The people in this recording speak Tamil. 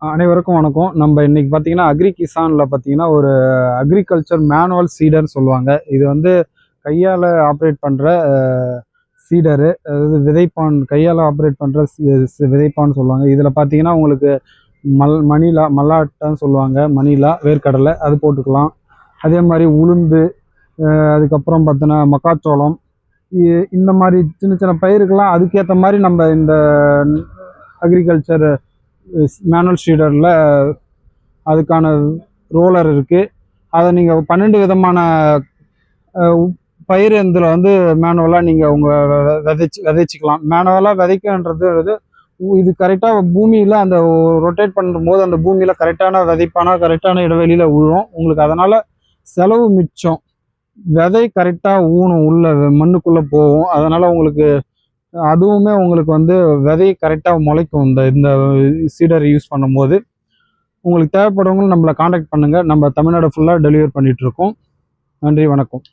அனைவருக்கும் வணக்கம். நம்ம இன்னைக்கு பார்த்தீங்கன்னா அக்ரி கிசானில் பார்த்தீங்கன்னா ஒரு அக்ரிகல்ச்சர் மேனுவல் சீடர்னு சொல்லுவாங்க. இது வந்து கையால் ஆப்ரேட் பண்ணுற சீடரு, அதாவது விதைப்பான், கையால் ஆப்ரேட் பண்ணுற விதைப்பான்னு சொல்லுவாங்க. இதில் பார்த்தீங்கன்னா உங்களுக்கு மணிலா, மல்லாட்டான்னு சொல்லுவாங்க, மணிலா, வேர்க்கடலை அது போட்டுக்கலாம். அதே மாதிரி உளுந்து, அதுக்கப்புறம் பார்த்தோன்னா மக்காச்சோளம், இந்த மாதிரி சின்ன சின்ன பயிருக்கெல்லாம் அதுக்கேற்ற மாதிரி நம்ம இந்த அக்ரிகல்ச்சர் மேனுவல் ஷீடரில் அதுக்கான ரோலர் இருக்குது. அதை நீங்கள் 12 விதமான பயிர் இதில் வந்து மேனுவலாக நீங்கள் உங்கள் விதைச்சிக்கலாம். மேனுவலாக விதைக்கன்றது இது கரெக்டாக பூமியில் அந்த ரொட்டேட் பண்ணும்போது அந்த பூமியில் கரெக்டான விதைப்பானா கரெக்டான இடைவெளியில் விழும் உங்களுக்கு. அதனால் செலவு மிச்சம். விதை கரெக்டாக ஊனும், உள்ள மண்ணுக்குள்ளே போகும். அதனால் உங்களுக்கு அதுவுமே உங்களுக்கு வந்து விதை கரெக்டாக முளைக்கும் இந்த சீடர் யூஸ் பண்ணும்போது. உங்களுக்கு தேவைப்படுறவங்களும் நம்மளை காண்டாக்ட் பண்ணுங்கள். நம்ம தமிழ்நாடு ஃபுல்லாக டெலிவர் பண்ணிகிட்ருக்கோம். நன்றி, வணக்கம்.